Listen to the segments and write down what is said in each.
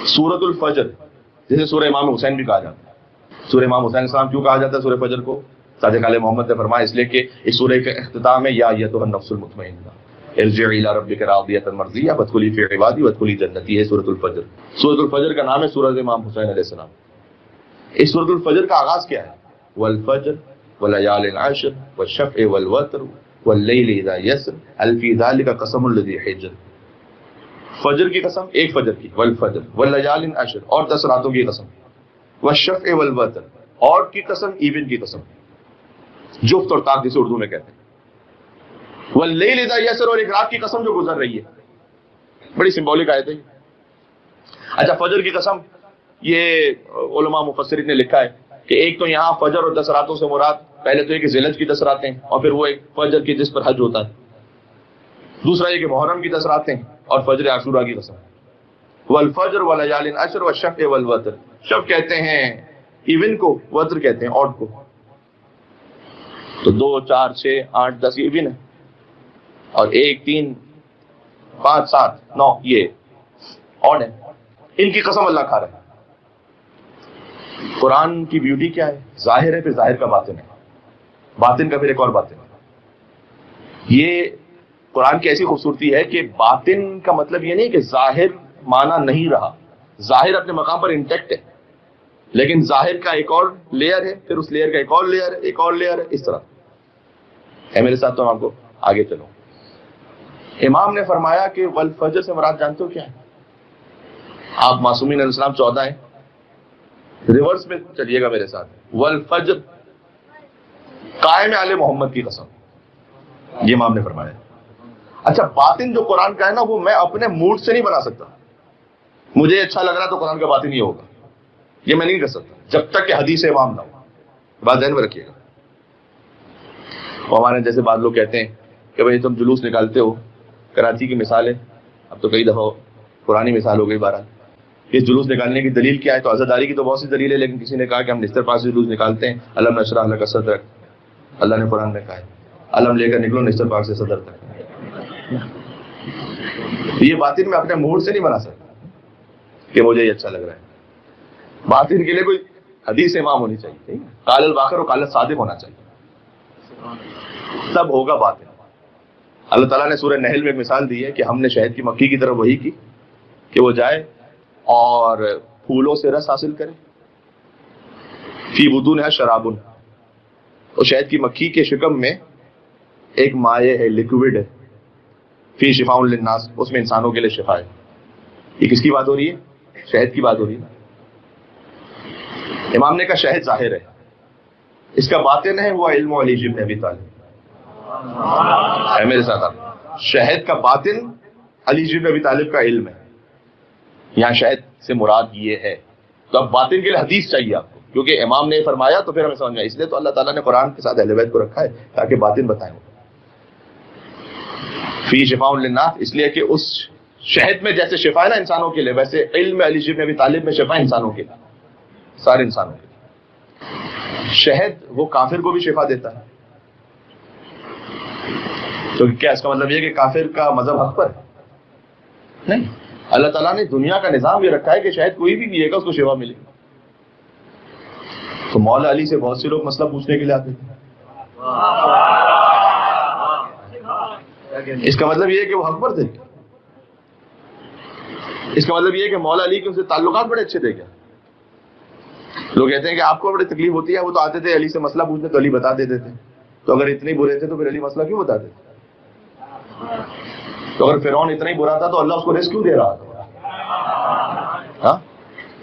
سورۃ الفجر جسے سورہ امام حسین بھی کہا جاتا ہے. سورہ امام حسین السلام کیوں کہا جاتا ہے سورہ فجر کو؟ صادق علیہ محمد نے فرمایا اس لیے کہ اس سورہ کا اختتام ہے یا ایتھا النفس المطمئنہ ارجعی الی ربک راضیۃ مرضیہ وادخلی فی عبادی وادخلی جنتی. ہے سورۃ الفجر. سورۃ الفجر کا نام ہے سورۃ امام حسین علیہ السلام. اس سورۃ الفجر کا آغاز کیا ہے؟ والفجر ولیال عشر والشفع والوتر واللیل اذا یسر هل فی ذلک قسم لذی حجر. فجر کی قسم، ایک فجر کی، والفجر واللیال عشر اور 10 راتوں کی قسم، والشفع والوتر اور کی قسم، ایون کی قسم، جفت اور طاق جسے اردو میں کہتے ہیں، واللیل اذا یسر اور ایک رات کی قسم جو گزر رہی ہے. بڑی سمبولک آیت ہے. اچھا فجر کی قسم، یہ علماء مفسرین نے لکھا ہے کہ ایک تو یہاں فجر اور 10 راتوں سے مراد پہلے تو یہ کہ ذی الحج کی 10 راتیں اور پھر وہ ایک فجر کی جس پر حج ہوتا ہے. دوسرا یہ کہ محرم کی 10 راتیں اور فجر عاشوراء کی قسم. والفجر ولیال عشر والشفع والوتر. شف کہتے ہیں ایون کو، وتر کہتے ہیں آڈ کو. تو 2 4 6 8 10 یہ ایون ہے اور 1 3 5 7 9 یہ آڈ ہے. ان کی قسم اللہ کھا رہا ہے. قرآن کی بیوٹی کیا ہے؟ ظاہر ہے پھر ظاہر کا باطن ہے، باطن کا پھر ایک اور باطن ہے. یہ قرآن کی ایسی خوبصورتی ہے کہ باطن کا مطلب یہ نہیں کہ ظاہر معنی نہیں رہا، ظاہر اپنے مقام پر انٹیکٹ ہے، لیکن ظاہر کا ایک اور لیئر ہے، پھر اس لیئر کا ایک اور لیئر ہے، ایک اور لیئر ہے، اس طرح ہے. میرے ساتھ تو آپ کو آگے چلو. امام نے فرمایا کہ والفجر سے مراد جانتے ہو کیا ہے؟ آپ معصومین علیہ السلام 14 ہیں، ریورس میں چلیے گا میرے ساتھ. والفجر قائم آل محمد کی قسم، یہ امام نے فرمایا. اچھا باطن جو قرآن کا ہے نا وہ میں اپنے موڈ سے نہیں بنا سکتا. مجھے اچھا لگ رہا تو قرآن کا باطن یہ ہوگا، یہ میں نہیں کر سکتا جب تک کہ حدیث امام نہ ہو. بات ذہن میں رکھیے گا. اور ہمارے جیسے بعض لوگ کہتے ہیں کہ بھائی تم جلوس نکالتے ہو، کراچی کی مثال ہے، اب تو کئی دفعہ پرانی مثال ہو گئی. بہرحال اس جلوس نکالنے کی دلیل کیا ہے؟ تو عزاداری کی تو بہت سی دلیل ہے، لیکن کسی نے کہا کہ ہم نستر پاک سے جلوس نکالتے ہیں. علم نشرح لک صدرک، اللہ نے قرآن میں کہا ہے علم لے کر نکلو نستر پاک سے صدر تک. یہ باطن میں اپنے موڈ سے نہیں بنا سکتا کہ مجھے یہ اچھا لگ رہا ہے. باطن کے لیے کوئی حدیث امام ہونی چاہیے، قال الباقر اور قال الصادق ہونا چاہیے، تب ہوگا باطن. اللہ تعالیٰ نے سورہ نحل میں ایک مثال دی ہے کہ ہم نے شہد کی مکھی کی طرف وہی کی کہ وہ جائے اور پھولوں سے رس حاصل کرے. فی بطونہا شراب، اور شہد کی مکھی کے شکم میں ایک مائع ہے، لیکوڈ ہے. فی شفاء للناس، اس میں انسانوں کے لیے شفا ہے. یہ کس کی بات ہو رہی ہے؟ شہد کی بات ہو رہی ہے. امام نے کہا شہد ظاہر ہے، اس کا باطن ہے وہ علم علی بن ابی طالب. ہے میرے ساتھ آپ؟ شہد کا باطن علی بن ابی طالب کا علم ہے. یہاں شہد سے مراد یہ ہے. تو اب باطن کے لیے حدیث چاہیے آپ کو، کیونکہ امام نے فرمایا تو پھر ہمیں سمجھ میں آیا. اس لیے تو اللہ تعالیٰ نے قرآن کے ساتھ اہل بیت کو رکھا ہے تاکہ باطن بتائیں. فی شفاء للناس، اس لیے کہ اس شہد میں جیسے شفا ہے نا انسانوں کے لیے، ویسے علم علی بن ابی طالب میں شفا ہے انسانوں کے لیے، سارے انسانوں کے لیے. شہد وہ کافر کو بھی شفا دیتا ہے. تو کیا اس کا مطلب یہ کہ کافر کا مذہب حق پر ہے؟ نہیں. اللہ تعالیٰ نے دنیا کا نظام یہ رکھا ہے کہ شاید کوئی بھی پیے گا اس کو شفا ملے گی. تو مولا علی سے بہت سے لوگ مسئلہ پوچھنے کے لیے آتے تھے. اس کا مطلب یہ ہے کہ وہ حق پر تھے. اس کا مطلب یہ ہے کہ مولا علی کے ان سے تعلقات بڑے اچھے تھے. کیا لوگ کہتے ہیں کہ آپ کو بڑی تکلیف ہوتی ہے، وہ تو آتے تھے علی سے مسئلہ پوچھنے تو علی بتا دیتے تھے. تو اگر اتنے برے تھے تو پھر علی مسئلہ کیوں بتاتے تھے؟ تو اگر فرعون اتنا ہی برا تھا تو اللہ اس کو رزق کیوں دے رہا تھا؟ ہاں،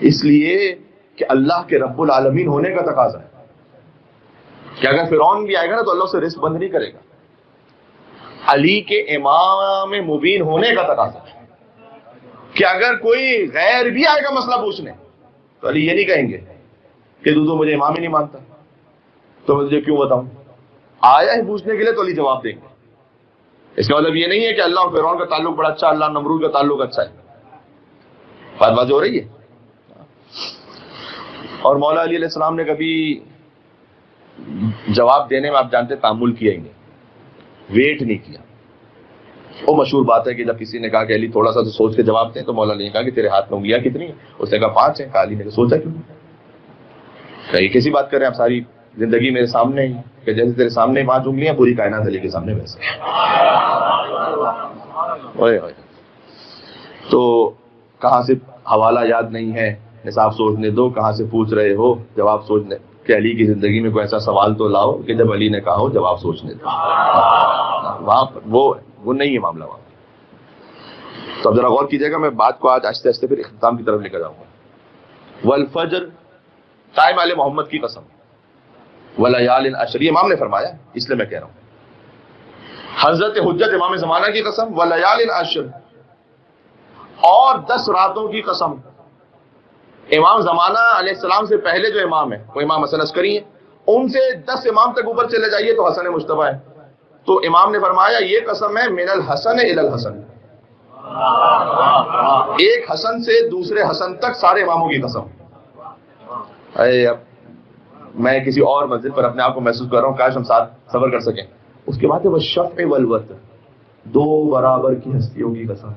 اس لیے کہ اللہ کے رب العالمین ہونے کا تقاضا ہے کہ اگر فرعون بھی آئے گا نا تو اللہ اسے رزق بند نہیں کرے گا. علی کے امام مبین ہونے کا تقاضا ہے کہ اگر کوئی غیر بھی آئے گا مسئلہ پوچھنے تو علی یہ نہیں کہیں گے کہ تو مجھے امام ہی نہیں مانتا تو میں تجھے کیوں بتاؤں. آیا ہے پوچھنے کے لیے تو علی جواب دیں گے. اس کا مطلب یہ نہیں ہے کہ اللہ اور فرعون کا تعلق بڑا اچھا، اللہ نمرود کا تعلق اچھا ہے. بات واضح ہو رہی ہے. اور مولا علی علیہ السلام نے کبھی جواب دینے میں آپ جانتے تعامل کیا ہی نہیں، ویٹ نہیں کیا. وہ مشہور بات ہے کہ جب کسی نے کہا کہ علی تھوڑا سا تو سوچ کے جواب دیں، تو مولا علی نے کہا کہ تیرے ہاتھ میں انگلیاں کتنی ہیں؟ اس نے کہا 5 ہیں۔ کہا علی نے کہا سوچا کیوں؟ کہیں کیسی بات کر رہے ہیں آپ، ساری زندگی میرے سامنے ہی کہ جیسے تیرے سامنے 5 انگلیاں، پوری کائنات علی کے سامنے ویسے۔ تو کہاں سے حوالہ یاد نہیں ہے، نصاب سوچنے دو، کہاں سے پوچھ رہے ہو جواب سوچنے، کہ علی کی زندگی میں کوئی ایسا سوال تو لاؤ کہ جب علی نے کہا ہو جواب سوچنے دو۔ وہاں پر وہ نہیں ہے معاملہ وہاں۔ تو اب ذرا غور کیجیے گا، میں بات کو آج آہستہ آہستہ پھر اختتام کی طرف لے کر جاؤں گا۔ والفجر، ٹائم آل محمد کی قسم، ولیال عشر، یہ امام نے فرمایا اس لیے میں کہہ رہا ہوں۔ حضرت حجت امام زمانہ کی قسم، ولیال عشر، اور 10 راتوں کی قسم۔ امام زمانہ علیہ السلام سے پہلے جو امام ہے وہ امام حسن عسکری ہیں، ان سے 10 امام تک اوپر چلے جائیے تو حسن مجتبیٰ ہے۔ تو امام نے فرمایا یہ قسم ہے من الحسن الی الحسن، ایک حسن سے دوسرے حسن تک سارے اماموں کی قسم۔ اب میں کسی اور منزل پر اپنے آپ کو محسوس کر رہا ہوں، کاش ہم ساتھ سفر کر سکیں۔ اس کے بعد ہے والشفع والوتر، 2 برابر کی ہستیوں کی قسم۔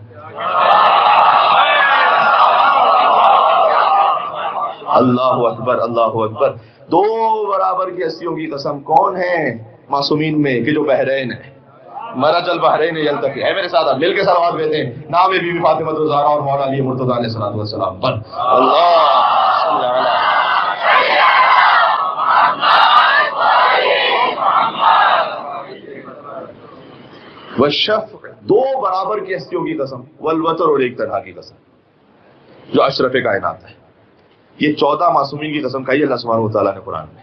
اللہ اکبر، اللہ اکبر، 2 برابر کی ہستیوں کی قسم۔ کون ہیں معصومین میں کہ جو بحرین ہے، مرج البحرین یلتقی ہے؟ میرے ساتھ آپ مل کے صلوات بھیجیں، نام بی بی فاطمہ الزہرا اور مولا علی مرتضیٰ علیہ الصلوۃ والسلام پر۔ اللہ صلی علی والشفع، 2 برابر کی ہستیوں کی قسم، والوتر، اور ایک طرح کی قسم جو اشرف کائنات ہے۔ یہ 14 معصومین کی قسم کہی اللہ سبحانہ و تعالیٰ نے قرآن میں۔